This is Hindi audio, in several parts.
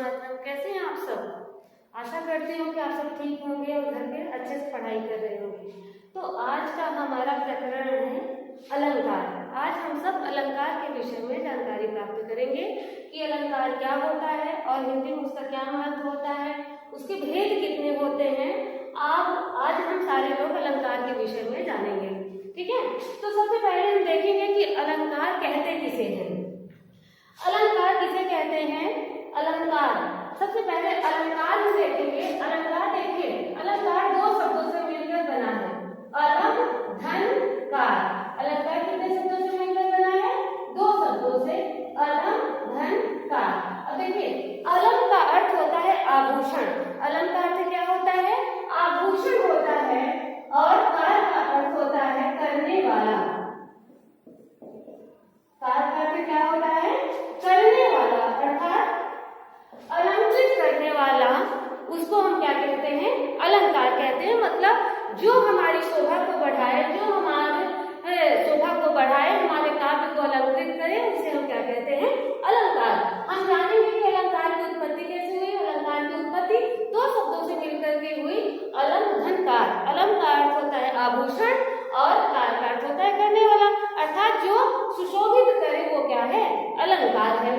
मातरम। कैसे हैं आप सब? आशा करती हूँ कि आप सब ठीक होंगे और घर पे अच्छे से पढ़ाई कर रहे होंगे। तो आज का हमारा प्रकरण है अलंकार। आज हम सब अलंकार के विषय में जानकारी प्राप्त करेंगे कि अलंकार क्या होता है और हिंदी में उसका क्या महत्व होता है, उसके भेद कितने होते हैं। आज हम सारे लोग अलंकार के विषय में जानेंगे, ठीक है। तो सबसे पहले हम देखेंगे कि अलंकार कहते किसे हैं। अलंकार किसे कहते हैं? अलंकार, सबसे पहले अलंकार में देखेंगे। अलंकार देखिए, अलंकार दो शब्दों से मिलकर बना है, अलम धन कार। अलंकार कितने शब्दों से मिलकर बना है? दो शब्दों से, अलम धन कार। अब देखिए, अलम का अर्थ होता है आभूषण। अलम का अर्थ क्या होता है? आभूषण होता है। और कार का अर्थ होता है करने वाला। कार का अर्थ क्या होता है? करने वाला, अर्थात अलंकृत करने वाला। उसको हम क्या कहते हैं? अलंकार कहते हैं। मतलब जो हमारी शोभा को बढ़ाए, जो हमारे शोभा को बढ़ाए, हमारे काव्य को अलंकृत करे, उसे हम क्या कहते हैं? अलंकार। हम जानेंगे कि अलंकार की उत्पत्ति कैसे हुई। अलंकार की उत्पत्ति दो शब्दों से मिलकर के हुई, अलम धन कार। अलम का अर्थ होता है आभूषण और कार का अर्थ होता है करने वाला, अर्थात जो सुशोभित करे वो क्या है? अलंकार है।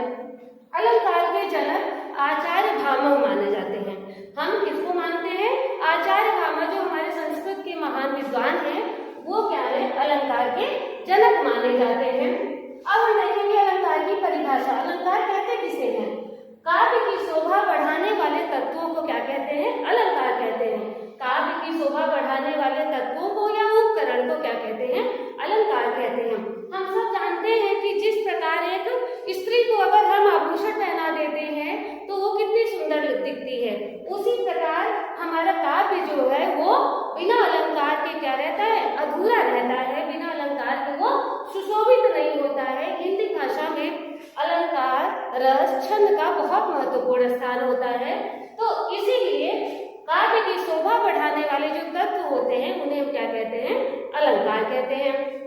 अलंकार के जनक आचार्य भामह माने जाते हैं। हम किसको मानते हैं? आचार्य भामह, जो हमारे संस्कृत के महान विद्वान हैं, वो क्या है? अलंकार के जनक माने जाते हैं। अब हम देखेंगे अलंकार की परिभाषा। अलंकार कहते किसे हैं? काव्य की शोभा बढ़ाने वाले तत्वों को क्या कहते हैं? अलंकार कहते हैं। काव्य की शोभा बढ़ाने वाले तत्वों को या उपकरण को क्या कहते हैं? अलंकार कहते हैं। हम सब जानते हैं कि जिस प्रकार एक स्त्री को अगर हम आभूषण पहना देते हैं तो वो कितनी सुंदर दिखती है, उसी प्रकार हमारा काव्य जो है वो बिना अलंकार के क्या रहता है? अधूरा रहता है। बिना अलंकार के वो सुशोभित नहीं होता है। हिंदी भाषा में अलंकार रस छंद का बहुत महत्वपूर्ण स्थान होता है। तो इसीलिए काव्य की शोभा बढ़ाने वाले जो तत्व होते हैं उन्हें हम क्या कहते हैं? अलंकार कहते हैं।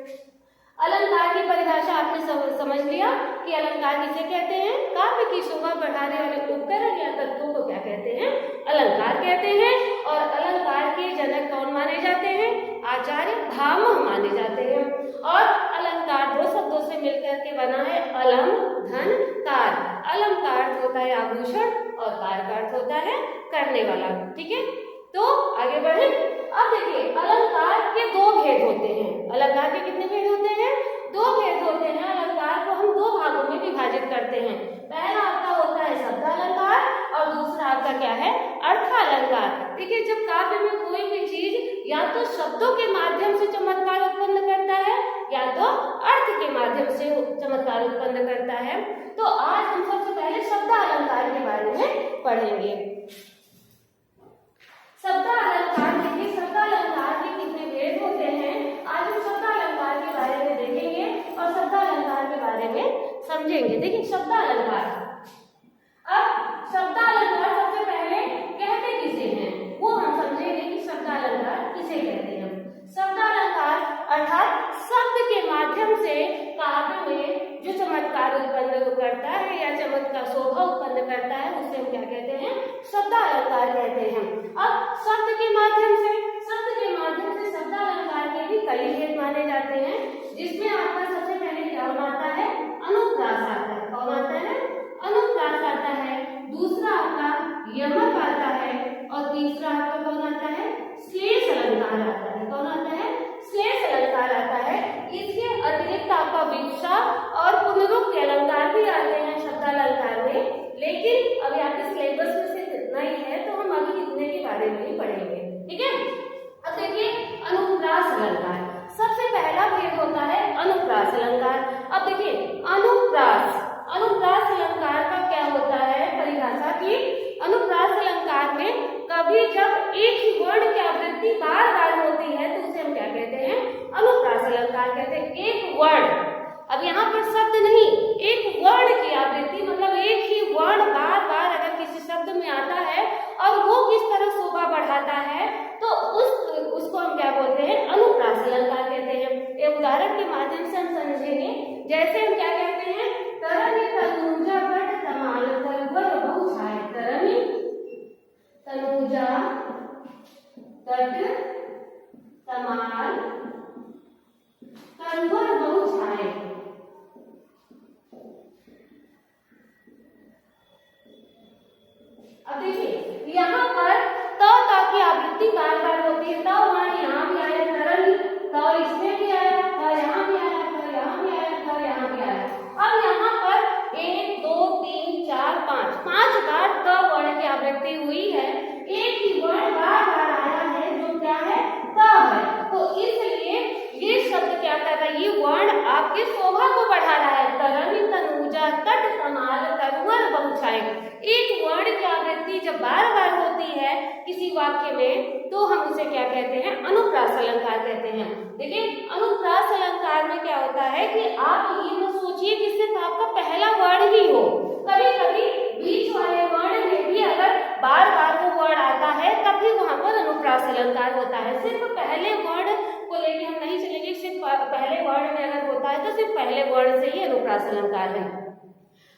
अलंकार की परिभाषा आपने समझ लिया कि अलंकार किसे कहते हैं? काव्य की शोभा बढ़ाने वाले उपकरण या तत्वों को क्या कहते हैं? अलंकार कहते हैं। और अलंकार के जनक कौन माने जाते हैं? आचार्य भामह माने जाते हैं। और अलंकार दो शब्दों से मिलकर के बना है, अलम धन कार। अलम का अर्थ होता है आभूषण और कार का अर्थ होता है करने वाला, ठीक है। तो आगे बढ़े। अब देखिए, अलंकार के दो भेद होते हैं। अलंकार के कितने भेद होते हैं? दो भेद होते हैं। अलंकार को हम दो भागों में विभाजित करते हैं। पहला आपका होता है शब्द अलंकार और दूसरा आपका क्या है? अर्थ अलंकार। देखिए, जब काव्य में कोई भी चीज या तो शब्दों के माध्यम से चमत्कार उत्पन्न करता है या तो अर्थ के माध्यम से चमत्कार उत्पन्न करता है। तो आज हम सबसे पहले शब्द अलंकार के बारे में पढ़ेंगे। शब्द अलंकार, देखिए शब्द अलंकार के कितने भेद होते हैं। आज हम शब्द अलंकार के बारे में देखेंगे और शब्द अलंकार के बारे में समझेंगे। देखिए शब्द अलंकार, अब शब्द अलंकार सबसे पहले कहते किसे हैं वो हम समझेंगे कि शब्द अलंकार किसे कहते हैं। शब्द अलंकार अर्थात शब्द के माध्यम से काव्य में जो चमत्कार उत्पन्न करता है या चमत्कार शोभा उत्पन्न करता है उसे हम क्या कहते हैं? शब्द अलंकार कहते हैं। अब शब्द के माध्यम से शब्द अलंकार के भी कई भेद माने जाते हैं, जिसमें आपका सबसे पहले क्या आता है? अनुप्रास आता है। कौन आता है? अनुप्रास आता है। दूसरा आपका यमक आता है और तीसरा आपका कौन आता है? श्लेष अलंकार आता है। कौन आता है? श्लेष अलंकार आता है। इसके अतिरिक्त आपका विवक्षा और पुनरुक्ति अलंकार भी आते हैं शब्द अलंकार में, लेकिन अभी आपके सिलेबस में सिर्फ इतना ही है तो हम अभी इतने के बारे में ही पढ़ेंगे, ठीक है। अब देखिए अनुप्रास अलंकार, सबसे पहला भेद होता है अनुप्रास अलंकार। अब देखिए अनुप्रास अलंकार का क्या होता है परिभाषा की? अनुप्रास अलंकार में कभी जब एक ही वर्ण की आवृत्ति बार बार होती है तो उसे हम क्या कहते हैं? अनुप्रास अलंकार कहते हैं। एक वर्ण, अब यहाँ पर शब्द नहीं, एक वर्ण की आवृत्ति, मतलब एक ही वर्ण बार बार अगर किसी शब्द में आता है और वो किस तरह शोभा बढ़ाता है तो उसको हम क्या बोलते हैं? अनुप्रास अलंकार कहते हैं। एक उदाहरण के माध्यम से हम समझेंगे। जैसे हम क्या कहते हैं? तरंग तनुजा बट तमाल तरवर बहु छाय जट तमाल तनवर बहु छाए। अब देखिए यहाँ पर त की आवृत्ति बार बार होती है। त वर्ण यहाँ भी आया, तरल त इसमें भी आया, त यहाँ भी आया, त यहाँ भी आया, त यहाँ भी आया। अब यहाँ पर 1 2 3 4 5 बार त वर्ण की आवृत्ति हुई है। एक ही वर्ण बार बार आया है जो क्या है, त है। तो इसलिए ये शब्द क्या कर रहा है, ये वर्ण आपके शोभा को बढ़ा रहा है। तरल तनुजा तट तमाल तरुवर बहु छाए। एक वर्ण की आवृत्ति जब बार बार होती है किसी वाक्य में तो हम उसे क्या कहते हैं, अनुप्रास अलंकार कहते हैं। देखिए अनुप्रास अलंकार में क्या होता है कि आप ये मत सोचिए कि सिर्फ आपका पहला वर्ण ही हो। कभी कभी बीच वाले वर्ण में भी अगर बार बार वो वर्ण आता है तब भी वहां पर अनुप्रास अलंकार होता है। सिर्फ पहले वर्ण को लेके हम नहीं चलेंगे, सिर्फ पहले वर्ण में अगर होता है तो सिर्फ पहले वर्ण से ही अनुप्रास अलंकार है।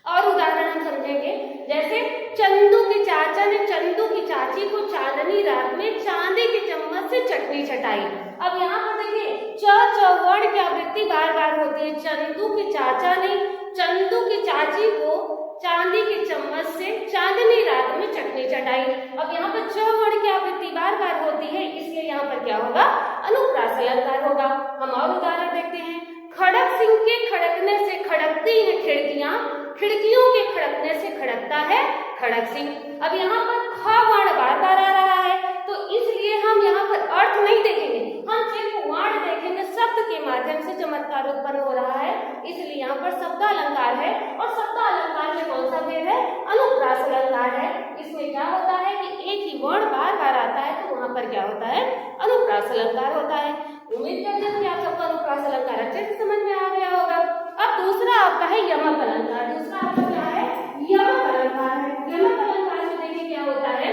और उदाहरण हम समझेंगे, जैसे चंदू के चाचा ने चंदू की चाची को चांदनी रात में चांदी के चम्मच से चटनी चटाई। अब यहाँ पर देखिए च वर्ण की आवृत्ति बार बार होती है। चंदू के चाचा ने चंदू की चाची को चांदी के चम्मच से चांदनी रात में चटनी चटाई। अब यहाँ पर च वर्ण की आवृत्ति बार बार होती है, इसलिए यहाँ पर क्या होगा, अनुप्रास अलंकार होगा। हम और उदाहरण देखते हैं, खड़क सिंह के खड़कने से खड़कती है खिड़कियां, खिड़कियों के खड़कने से खड़कता है खड़क सिंह। अब यहाँ पर ख वर्ण बार बार आ रहा है तो इसलिए हम यहाँ पर अर्थ नहीं देखेंगे, हम सिर्फ वर्ण देखेंगे। शब्द के माध्यम से चमत्कार उत्पन्न हो रहा है, इसलिए यहाँ पर शब्द अलंकार है। और शब्द अलंकार में कौन सा भेद है, अनुप्रास अलंकार है। इसमें क्या होता है कि एक ही वर्ण बार बार आता है तो वहां पर क्या होता है, अनुप्रास अलंकार होता है। उम्मीद करते हैं कि आप सबको अनुप्रास अलंकार अच्छे से समझ में आ गया होगा। अब दूसरा आपका है यमक अलंकार। दूसरा आपका क्या है, यमक अलंकार है। यमक अलंकार में देखिए क्या होता है,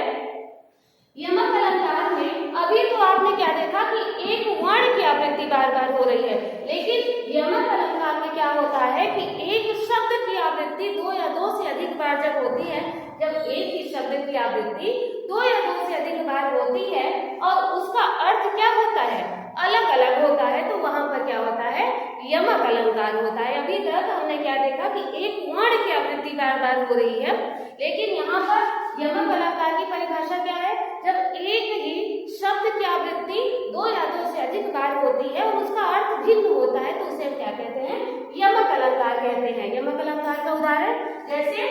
यमक अलंकार में अभी तो आपने क्या देखा कि एक वर्ण की आवृत्ति बार बार हो रही है, लेकिन यमक अलंकार में क्या होता है कि एक शब्द की आवृत्ति 2 या 2 से अधिक बार जब होती है, जब एक ही शब्द की आवृत्ति 2 या 2 से अधिक बार होती है और उसका अर्थ क्या होता है, अलग अलग होता है, तो वहां पर क्या होता है, यमक अलंकार होता है। अभी तक हमने क्या देखा कि एक वर्ण की आवृत्ति बार बार हो रही है, लेकिन यहाँ पर यमक अलंकार की परिभाषा क्या है, जब एक ही शब्द की आवृत्ति 2 या 2 से अधिक बार होती है और उसका अर्थ भिन्न होता है तो उसे हम क्या कहते हैं, यमक अलंकार कहते हैं। यमक अलंकार का उदाहरण जैसे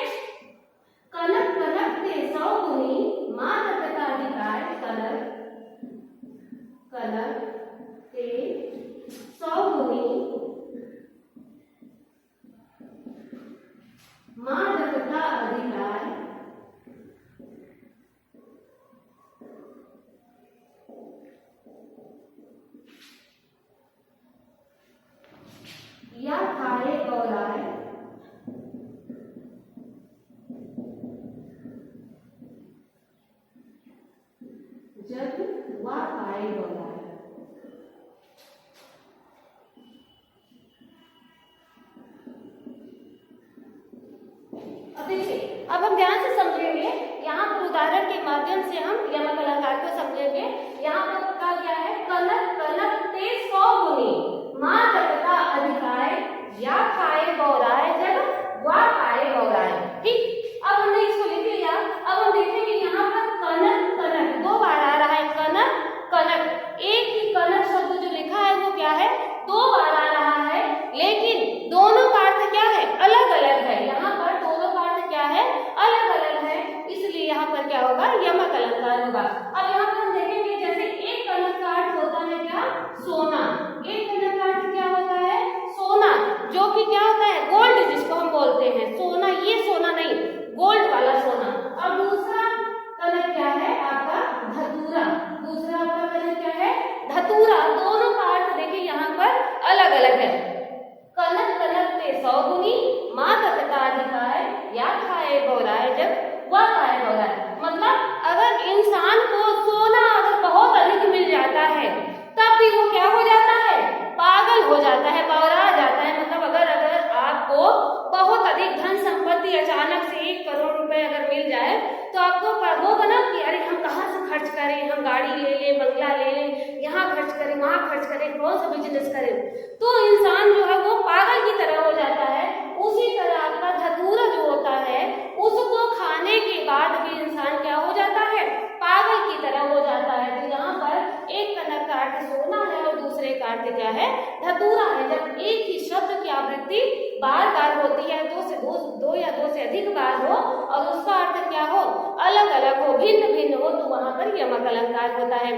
कनक कनक ते 100 गुनी माँ तथा अधिकार। कनक कनक ते 100 गुनी माँ तथा अधिकार। या खाए गौराए जब वह खाए गौराए। अब देखिए, अब हम ध्यान से समझेंगे, यहाँ पर उदाहरण के माध्यम से हम यमक अलंकार को समझेंगे। यहाँ पर क्या है, कनक कनक ते 100 गुनी माँ तथा अधिकाय या खाए गौराए जब वह खाए गौराए। ठीक, अब हमने इसको लिख लिया। अब हम देखेंगे यहाँ पर कनक कनक 2 बार आ रहा है, कनक कनक। एक ही कनक शब्द जो लिखा है वो क्या है, 2 बार आ रहा है, लेकिन दोनों का अर्थ क्या है, अलग अलग है। यहाँ पर दोनों का अर्थ क्या है, अलग अलग है, इसलिए यहाँ पर क्या होगा, यमक अलंकार होगा। अब यहाँ पर हम देखेंगे, जैसे एक कनक का अर्थ होता है क्या, सोना। एक कनक का अर्थ क्या होता है, सोना, जो कि क्या होता है, गोल्ड जिसको हम बोलते हैं। सोना, ये सोना नहीं, गोल्ड वाला सोना। और दूसरा कनक क्या है आपका, धतूरा। दूसरा आपका कनक क्या है, धतूरा। दोनों का अर्थ देखिए यहाँ पर अलग अलग है। कनक कनक ते 100 गुनी माँ तथा अधिकार या खाए गौराए जब वह खाए गौराए। मतलब अगर इंसान को सोना अगर बहुत अधिक मिल जाता है तब भी वो क्या हो जाता है, पागल हो जाता है, बौरा जाता है। मतलब अगर आपको बहुत अधिक धन इंसान गाड़ी ले ले, बंगला ले ले, यहाँ खर्च करे, वहाँ खर्च करे, कौन सा बिजनेस करे, तो इंसान जो है वो पागल की तरह हो जाता है। उसी तरह आपका धतूरा जो होता है उसको खाने के बाद भी इंसान क्या हो जाता है, पागल की तरह हो जाता है। तो यहाँ पर एक कनक का अर्थ सोना है और दूसरे का अर्थ क्या है, धतूरा है। जब एक ही शब्द की आवृत्ति बार बार होती है, दो या दो से अधिक बार हो और उसका अर्थ क्या हो, अलग अलग हो, भिन्न भिन्न हो, तो वहां पर यमक अलंकार होता है।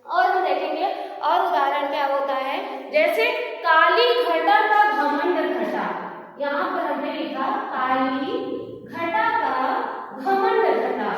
और हम देखेंगे और उदाहरण क्या होता है, जैसे काली घटा का घमंड घटा, यहाँ पर हमने लिखा काली घटा का घमंड घटा।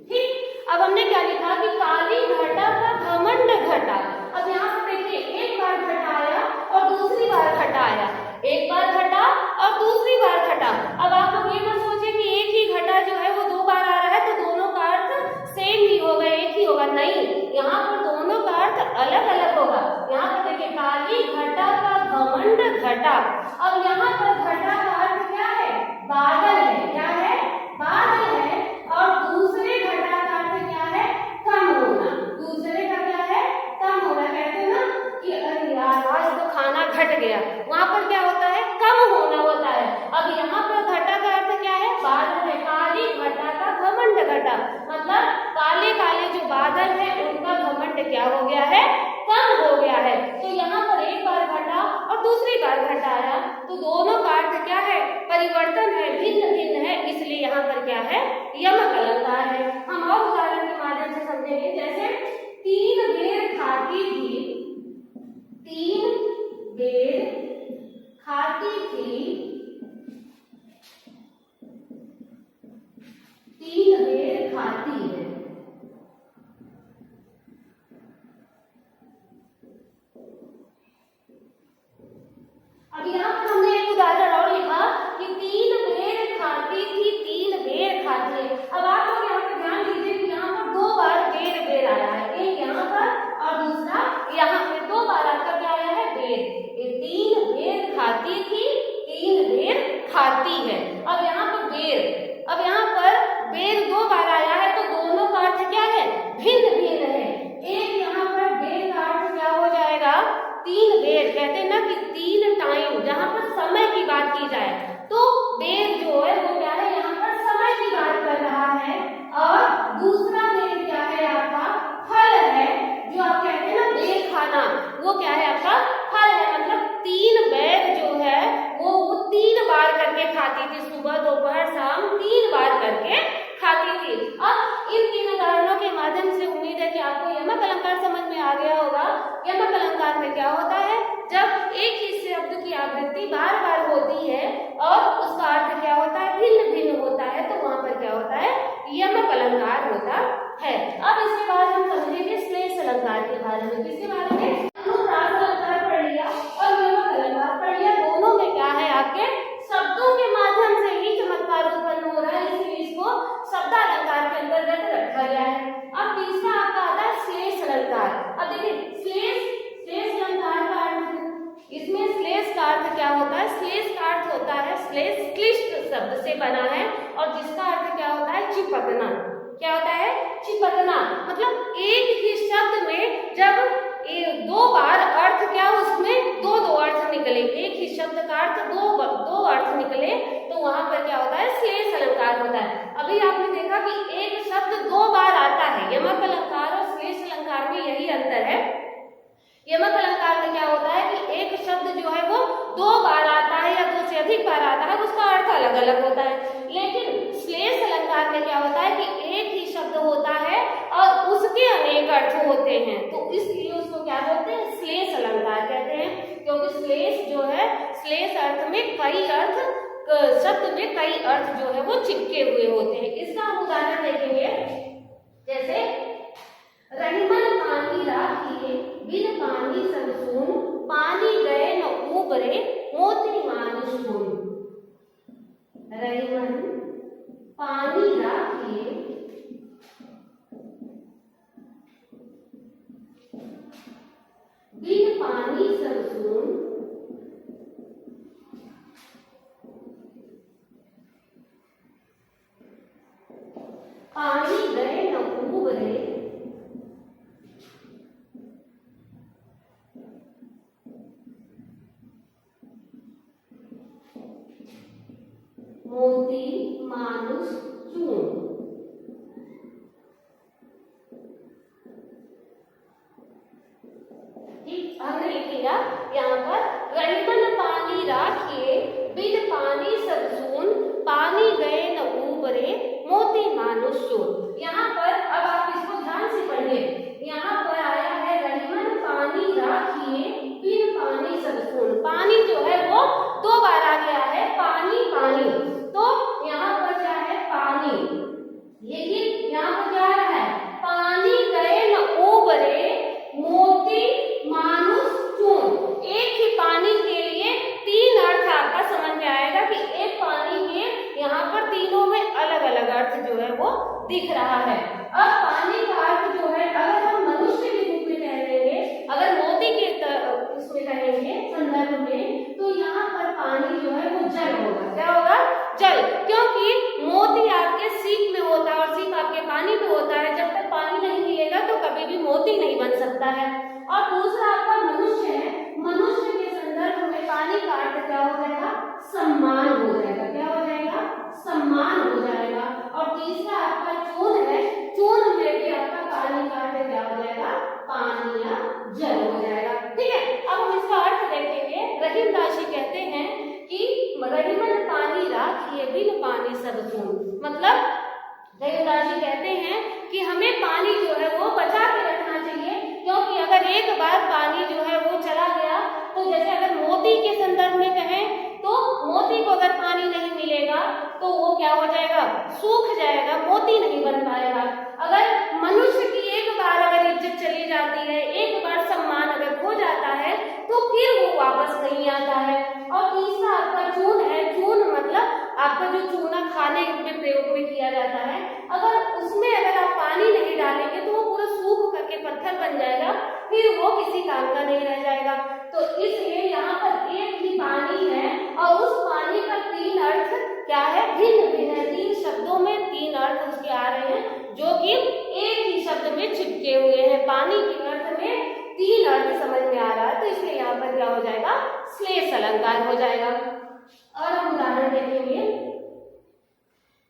ठीक, अब हमने क्या लिखा कि काली घटा का घमंड घटा। अब यहाँ पर देखिए एक बार घटा आया और दूसरी बार घटा आया, एक बार घटा और दूसरी बार घटा। अब आप लोग ये मत सोचिए कि एक ही घटा जो है वो दो बार आ रहा है तो दोनों का अर्थ सेम ही होगा, एक ही होगा, नहीं, यहाँ पर दोनों का अर्थ अलग अलग होगा। यहाँ पर देखिए काली घटा का घमंड घटा। अब यहाँ पर घटा का अर्थ क्या है, बादल है, क्या है, बादल है। और दूसरे घटा का अर्थ क्या है, कम होना, दूसरे का क्या है, कम होना। कहते हैं ना कि अरे यार आज तो खाना घट गया, वहां पर क्या होता है, कम होना होता है। अब यहाँ पर घटा का अर्थ क्या है, बादल है, काली घटा का घमंड घटा, मतलब काले काले जो बादल है उनका घमंड क्या हो गया है, कम हो गया है। तो यहाँ पर एक बार घटा और दूसरी बार घटा आया तो दोनों का अर्थ क्या है, परिवर्तन है, भिन्न भिन्न है, इसलिए यहाँ पर क्या है, यमक अलंकार है। हम और उदाहरण के माध्यम से समझेंगे, जैसे तीन बेर खाती थी, तीन बेर खाती थी, तीन बेर खाती है। अब यहाँ पर हमने एक उदाहरण और लिखा कि तीन बेर खाती थी, तीन बेर खाती है। अब आप लोग यहाँ पर ध्यान दीजिए कि यहाँ पर दो बार बेर बेर आया है, एक यहाँ पर और दूसरा यहाँ पे, दो बार आपका क्या आया है, बेर। ये तीन बेर खाती थी, तीन बेर खाती है। अब यहाँ पर बेर, अब यहाँ पर बेर दो बार आया है तो दोनों का अर्थ क्या है, भिन्न भिन्न है। एक यहाँ पर बेर का अर्थ क्या हो जाएगा, तीन बेर, कहते हैं ना कि तीन टाइम, जहाँ पर समय की बात की जाए तो बेर जो है वो क्या है, यहाँ पर समय की बात कर रहा है। और दूसरा बेर क्या है, आपका फल है, जो आप कहते हैं ना बेर खाना, वो क्या है, आपका फल है। मतलब तीन बेर जो है वो तीन बार करके खाती थी, सुबह दोपहर शाम तीन बार करके खाती थी। अब इन तीन उदाहरणों के माध्यम से उम्मीद है कि आपको यमक अलंकार समझ में आ गया होगा। यमक अलंकार में क्या होता है, जब एक ही शब्द की आवृत्ति बार बार होती है और उसका अर्थ क्या होता है, भिन्न भिन्न होता है, तो वहां पर क्या होता है, यमक अलंकार होता है। अब इसके बाद हम समझेंगे श्लेष अलंकार के बारे में। किसके बारे में, अनुप्रास अलंकार पढ़ लिया और यमक अलंकार पढ़ लिया, दोनों में क्या है, आपके शब्दों के माध्यम से ही चमत्कार उत्पन्न हो रहा है, इसलिए इसको शब्द अलंकार के अंतर्गत रखा गया है। अब तीसरा आपका आता है श्लेष अलंकार। अब देखिए श्लेष अलंकार का अर्थ, इसमें श्लेष का अर्थ क्या होता है, श्लेष का अर्थ होता है, श्लेष क्लिष्ट शब्द से बना है और जिसका अर्थ क्या होता है, चिपकना। क्या होता है, चिपकना, मतलब एक ही शब्द में जब दो बार अर्थ क्या, उसमें दो दो अर्थ निकले, एक ही शब्द का अर्थ दो अर्थ निकले, तो वहां पर क्या होता है, श्लेष अलंकार होता है। अभी आपने देखा कि एक शब्द दो बार आता है, यमक अलंकार और श्लेष अलंकार में यही अंतर है। यमक अलंकार में क्या होता है कि एक शब्द जो है वो दो बार आता है या दो से अधिक बार आता है, उसका अर्थ अलग अलग होता है। लेकिन श्लेष अलंकार में क्या होता है कि एक ही शब्द होता है और उसके अनेक अर्थ होते हैं, तो इसलिए उसको क्या बोलते हैं, श्लेष अलंकार कहते हैं। क्योंकि श्लेष जो है, श्लेष अर्थ में कई अर्थ, शब्द में कई अर्थ जो है वो चिपके हुए होते हैं। इसका हम उदाहरण देखेंगे, जैसे रहीमन पानी राखिए, बिन पानी सब सून, पानी गए न उबरे, मोती मानुष गुण। रहीमन पानी राखिए, बिन पानी सब सून, पानी गए न उबरे, मोती मानुष चून। ठीक, हमने लिख लिया यहाँ पर रहीमन पानी राखिए, बिन पानी सब सून, पानी गए न उबरे, मोती मानुष चून। यहाँ पर अब आप इसको ध्यान से पढ़िए, यहाँ पर आया है रहीमन पानी राखिए, बिन पानी सब सून। पानी जो है वो दो बार आ गया है, पानी पानी, तो यहाँ पर क्या है पानी, लेकिन यहाँ पर क्या है पानी गए न उबरे, मोती मानुष चून। एक ही पानी के लिए तीन अर्थ आपका समझ में आएगा कि एक पानी के यहाँ पर तीनों में अलग अलग अर्थ जो है वो दिख रहा है। अब पानी का अर्थ जो है अगर हम मनुष्य के रूप में कह देंगे, अगर मोती के उसमें कहेंगे संदर्भ में, तो यहाँ पर पानी जो है वो जल होगा। क्या होगा? जल, क्योंकि मोती आपके सीप में होता है और सीप आपके पानी में होता है। जब तक पानी नहीं मिलेगा तो कभी भी मोती नहीं बन सकता है। और दूसरा आपका मनुष्य है, मनुष्य के संदर्भ में पानी का अर्थ क्या हो जाएगा? सम्मान हो जाएगा। क्या हो जाएगा? सम्मान हो जाएगा। और तीसरा आपका चून है, चून में भी आपका पानी का अर्थ क्या हो जाएगा? पानी या जल हो जाएगा। ठीक है, अब हम इसका अर्थ देखेंगे। रहीमदास जी कहते हैं कि रहीमन पानी राखिए, बिन पानी सब सून। मतलब रहीमदास जी कहते हैं कि हमें पानी जो है वो बचा के रखना चाहिए, क्योंकि अगर एक बार पानी जो है वो चला गया, तो जैसे अगर मोती के संदर्भ में कहें तो मोती को अगर पानी नहीं मिलेगा तो वो क्या हो जाएगा? सूख जाएगा, मोती नहीं बन पाएगा। अगर मनुष्य की एक बार अगर इज्जत चली जाती है, एक बार सम्मान अगर खो जाता है, तो फिर वो वापस नहीं आता है। और तीसरा आपका चून है, चून मतलब आपका जो चूना खाने में प्रयोग में किया जाता है, अगर उसमें अगर आप पानी नहीं डालेंगे तो वो पूरा सूख करके पत्थर बन जाएगा, फिर वो किसी काम का नहीं रह जाएगा। तो इसलिए यहाँ पर एक ही पानी है और उस पानी का तीन अर्थ क्या है? भिन्न भिन्न है। तीन शब्दों में तीन अर्थ उसके आ रहे हैं, जो कि एक ही शब्द में चिपके हुए हैं। पानी के अर्थ में तीन अर्थ समझ में आ रहा है, तो इसलिए यहाँ पर क्या हो जाएगा? श्लेष अलंकार हो जाएगा। और हम उदाहरण देखेंगे।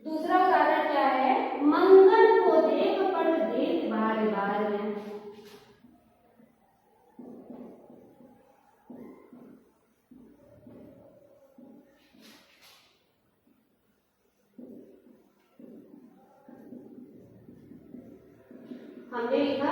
दूसरा उदाहरण क्या है? मंगल को देख पट देख बार बार है। हमने लिखा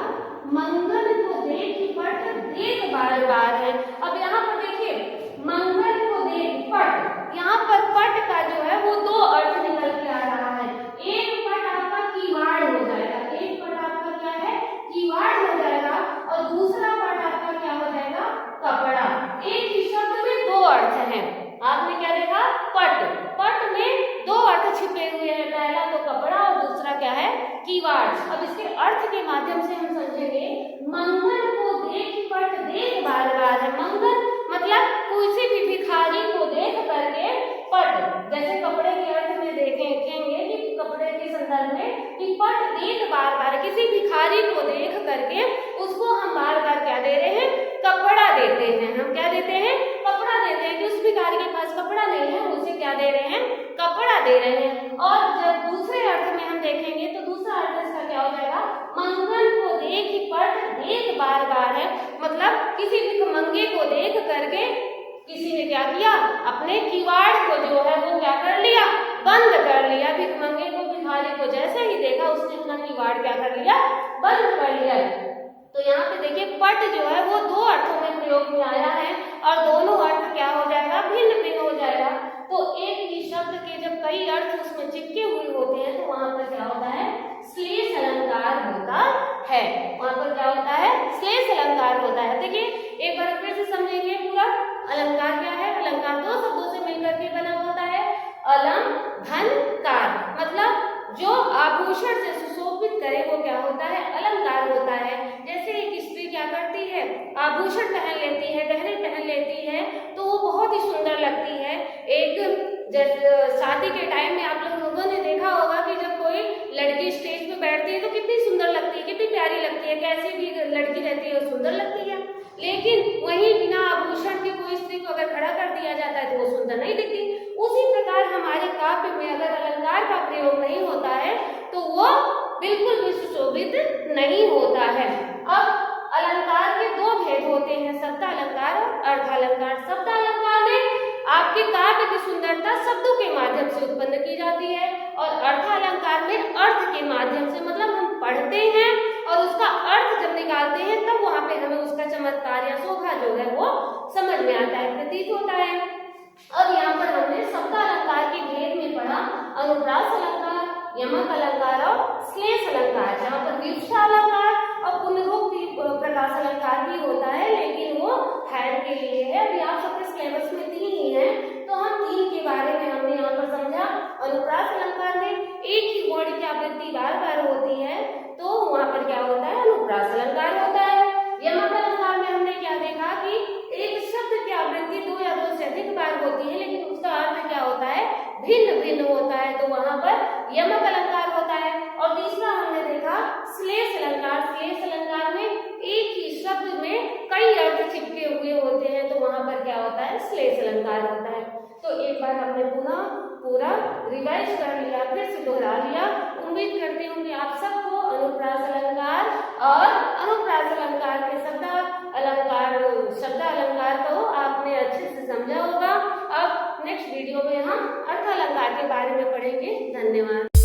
मंगल को देख पट देख बार बार है। अब यहाँ पर देखिए मंगल को देख पट, यहाँ पर पट का जो है वो दो अर्थ निकल के आ रहा है। एक पट आपका किवाड़ हो जाएगा, एक पट आपका क्या है? किवाड़ हो जाएगा, और दूसरा पट आपका क्या हो जाएगा? कपड़ा। एक ही शब्द में दो अर्थ हैं। आपने क्या देखा? पट, पट में दो अर्थ छिपे हुए हैं, पहला तो कपड़ा और दूसरा क्या है? किवाड़। अब इसके अर्थ के माध्यम से हम समझेंगे। मंगल को देख पट देख बार बार है। मंगल मतलब किसी भी भिखारी को देख करके पट, जैसे कपड़े के अर्थ में देखेंगे कि कपड़े के संदर्भ में कि पट देख बार बार, किसी भिखारी को देख करके उसको हम बार बार क्या दे रहे हैं? कपड़ा देते हैं। हम क्या देते हैं? कपड़ा देते हैं। कि उस भिखारी के पास कपड़ा नहीं है, उसे क्या दे रहे हैं? कपड़ा दे रहे हैं। और जब दूसरे अर्थ में हम देखेंगे तो दूसरा अर्थ इसका क्या हो जाएगा? मंगल को देख पट देख बार बार है, मतलब किसी भिखमंगे को देख करके किसी ने क्या किया? अपने किवाड़ को जो है वो क्या कर लिया? बंद कर लिया। भिखमंगे को, भिखारी को जैसे ही देखा उसने अपना किवाड़ क्या कर लिया? बंद कर लिया। तो यहाँ पे देखिए पट जो है वो दो अर्थों में प्रयोग में आया है, और दोनों अर्थ क्या हो जाएगा? भिन्न भिन्न हो जाएगा। तो एक ही शब्द के जब कई अर्थ उसमें चिपके हुए होते हैं तो वहां पर क्या होता है? श्लेष अलंकार होता है। वहां पर क्या होता है? श्लेष अलंकार होता है। देखिए एक बार फिर से समझेंगे पूरा। अलंकार क्या है? अलंकार दो शब्दों से मिलकर के बना होता है। अलम धन कार, मतलब जो आभूषण से सुशोभित करे वो क्या होता है? अलंकार होता है। जैसे एक स्त्री क्या करती है? आभूषण पहन लेती है, गहने पहन लेती है, तो वो बहुत ही सुंदर लगती है। एक जैसे शादी के टाइम में आप लोगों ने देखा होगा कि जब कोई लड़की स्टेज बैठती है तो कितनी सुंदर लगती है, कितनी प्यारी लगती है, कैसी भी लड़की रहती है वो सुंदर लगती है। लेकिन वहीं बिना आभूषण के कोई स्त्री को अगर खड़ा कर दिया जाता है तो वो सुंदर नहीं दिखती। उसी प्रकार हमारे काव्य में अगर अलंकार का प्रयोग नहीं होता है तो वो बिल्कुल भी सुशोभित नहीं होता है। अब अलंकार के दो भेद होते हैं, शब्दालंकार और अर्थालंकार। शब्दालंकार में आपके काव्य की सुंदरता शब्दों के माध्यम से उत्पन्न की जाती है और अर्थालंकार में अर्थ के माध्यम से, मतलब हम पढ़ते हैं और उसका अर्थ जब निकालते हैं तब वहां पे हमें उसका चमत्कार या शोभा जो है वो समझ में आता है, प्रतीत होता है। अब यहाँ पर हमने शब्दालंकार के भेद में पढ़ा अनुप्रास अलंकार, यमक अलंकार और श्लेष अलंकार। जहाँ पर विवक्षा अलंकार और पुनरुक्ति प्रकाश अलंकार भी होता है, लेकिन वो हैड के लिए है। अभी आप सबके सिलेबस में 3 ही है तो हम 3 के बारे में हमने यहाँ पर समझा। अनुप्रास अलंकार में एक ही वर्ड की आवृत्ति बार बार होती है तो वहां पर क्या होता है, अनुप्रास अलंकार होता है। यमक अलंकार में हमने क्या देखा कि एक शब्द की आवृत्ति 2 या 2 से अधिक बार होती है लेकिन उसका अर्थ क्या होता है, भिन्न भिन्न होता है, तो वहां पर यमक अलंकार होता है। और तीसरा हमने देखा श्लेष अलंकार। श्लेष अलंकार में एक ही शब्द में कई अर्थ चिपके हुए होते हैं तो वहां पर क्या होता है, श्लेष अलंकार होता है। तो एक बार हमने पूरा रिवाइज कर लिया, फिर से दोहरा लिया। उम्मीद करती हूँ कि आप सबको अनुप्रास अलंकार और अनुप्रास अलंकार के शब्द अलंकार को आपने अच्छे से समझा होगा। अब नेक्स्ट वीडियो में हम अर्थ अलंकार के बारे में पढ़ेंगे। धन्यवाद।